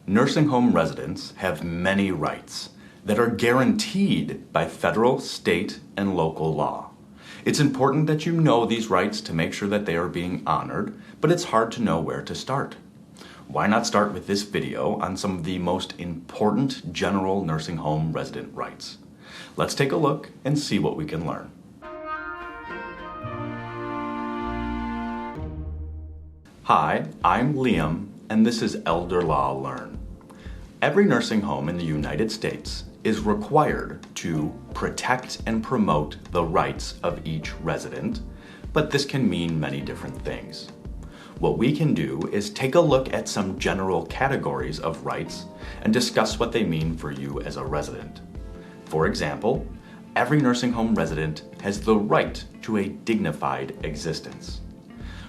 Nursing home residents have many rights that are guaranteed by federal, state, and local law. It's important that you know these rights to make sure that they are being honored, but it's hard to know where to start. Why not start with this video on some of the most important general nursing home resident rights? Let's take a look and see what we can learn. Hi, I'm Liam, and this is Elder Law Learn. Every nursing home in the United States is required to protect and promote the rights of each resident, but this can mean many different things. What we can do is take a look at some general categories of rights and discuss what they mean for you as a resident. For example, every nursing home resident has the right to a dignified existence.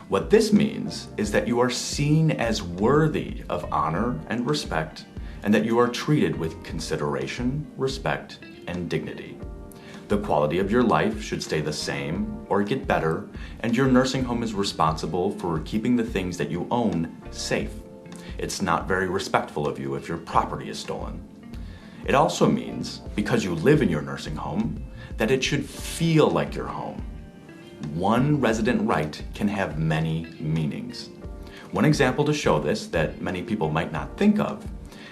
What this means is that you are seen as worthy of honor and respect, and that you are treated with consideration, respect, and dignity. The quality of your life should stay the same or get better, and your nursing home is responsible for keeping the things that you own safe. It's not very respectful of you if your property is stolen. It also means, because you live in your nursing home, that it should feel like your home. One resident right can have many meanings. One example to show this that many people might not think of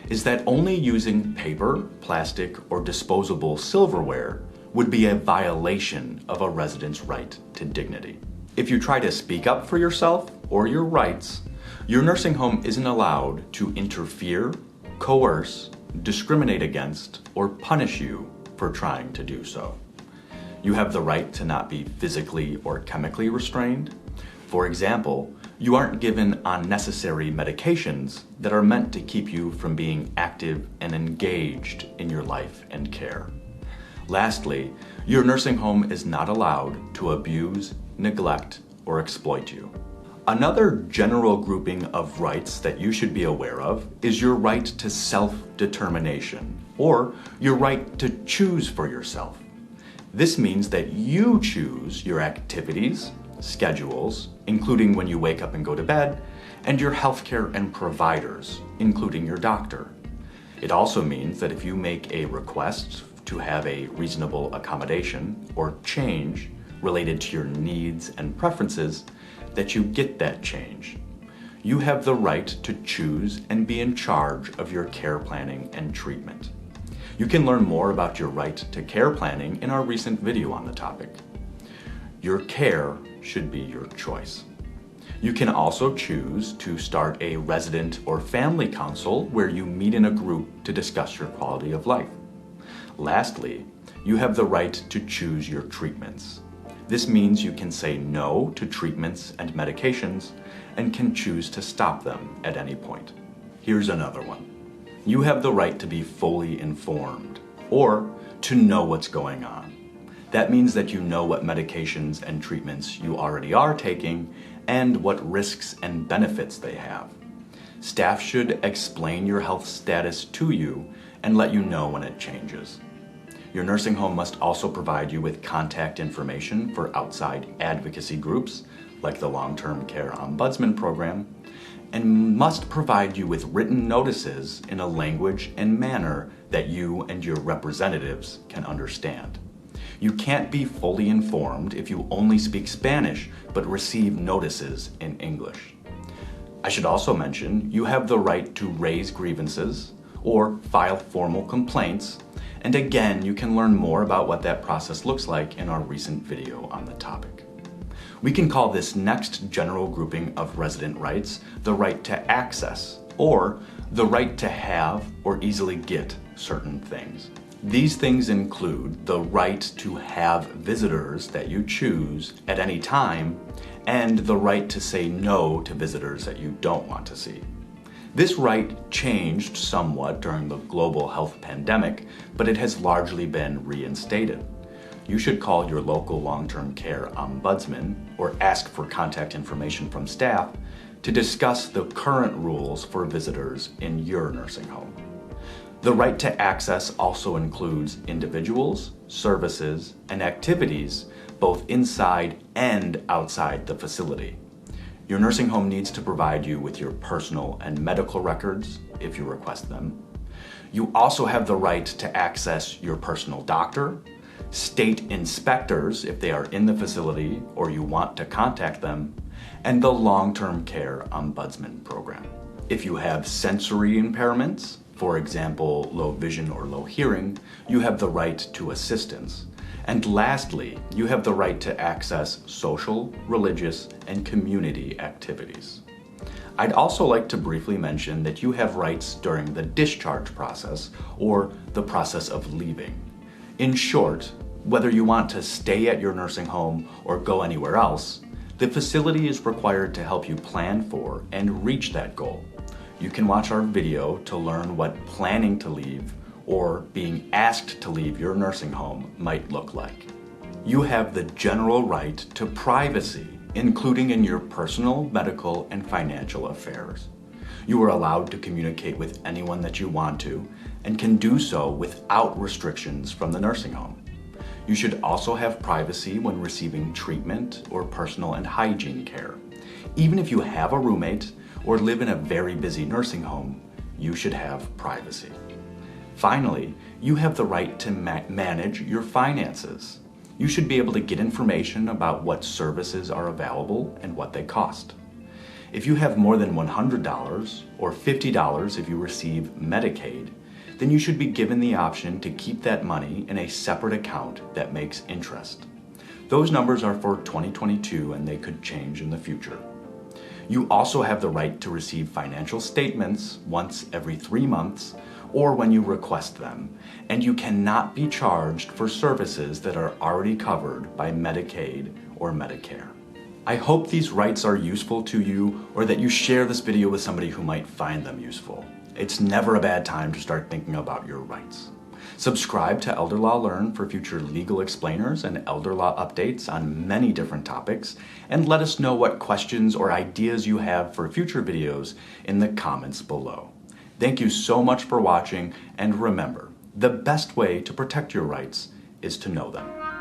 is that only using paper, plastic, or disposable silverware would be a violation of a resident's right to dignity. If you try to speak up for yourself or your rights, your nursing home isn't allowed to interfere, coerce, discriminate against, or punish you for trying to do so. You have the right to not be physically or chemically restrained. For example, you aren't given unnecessary medications that are meant to keep you from being active and engaged in your life and care. Lastly, your nursing home is not allowed to abuse, neglect, or exploit you. Another general grouping of rights that you should be aware of is your right to self-determination, or your right to choose for yourself. This means that you choose your activities, schedules, including when you wake up and go to bed, and your healthcare and providers, including your doctor. It also means that if you make a request to have a reasonable accommodation or change related to your needs and preferences, that you get that change. You have the right to choose and be in charge of your care planning and treatment. You can learn more about your right to care planning in our recent video on the topic. Your care should be your choice. You can also choose to start a resident or family council where you meet in a group to discuss your quality of life. Lastly, you have the right to choose your treatments. This means you can say no to treatments and medications and can choose to stop them at any point. Here's another one. You have the right to be fully informed, or to know what's going on. That means that you know what medications and treatments you already are taking and what risks and benefits they have. Staff should explain your health status to you and let you know when it changes. Your nursing home must also provide you with contact information for outside advocacy groups, like the Long-Term Care Ombudsman Program, and must provide you with written notices in a language and manner that you and your representatives can understand. You can't be fully informed if you only speak Spanish but receive notices in English. I should also mention you have the right to raise grievances or file formal complaints, and again, you can learn more about what that process looks like in our recent video on the topic. We can call this next general grouping of resident rights the right to access, or the right to have or easily get certain things. These things include the right to have visitors that you choose at any time, and the right to say no to visitors that you don't want to see. This right changed somewhat during the global health pandemic, but it has largely been reinstated. You should call your local long-term care ombudsman or ask for contact information from staff to discuss the current rules for visitors in your nursing home. The right to access also includes individuals, services, and activities both inside and outside the facility. Your nursing home needs to provide you with your personal and medical records if you request them. You also have the right to access your personal doctor, state inspectors if they are in the facility or you want to contact them, and the long-term care ombudsman program. If you have sensory impairments, for example, low vision or low hearing, you have the right to assistance. And lastly, you have the right to access social, religious, and community activities. I'd also like to briefly mention that you have rights during the discharge process or the process of leaving. In short, whether you want to stay at your nursing home or go anywhere else, the facility is required to help you plan for and reach that goal. You can watch our video to learn what planning to leave or being asked to leave your nursing home might look like. You have the general right to privacy, including in your personal, medical, and financial affairs. You are allowed to communicate with anyone that you want to and can do so without restrictions from the nursing home. You should also have privacy when receiving treatment or personal and hygiene care. Even if you have a roommate or live in a very busy nursing home, you should have privacy. Finally, you have the right to manage your finances. You should be able to get information about what services are available and what they cost. If you have more than $100 or $50 if you receive Medicaid, then you should be given the option to keep that money in a separate account that makes interest. Those numbers are for 2022 and they could change in the future. You also have the right to receive financial statements once every 3 months or when you request them, and you cannot be charged for services that are already covered by Medicaid or Medicare. I hope these rights are useful to you or that you share this video with somebody who might find them useful. It's never a bad time to start thinking about your rights. Subscribe to Elder Law Learn for future legal explainers and elder law updates on many different topics, and let us know what questions or ideas you have for future videos in the comments below. Thank you so much for watching, and remember, the best way to protect your rights is to know them.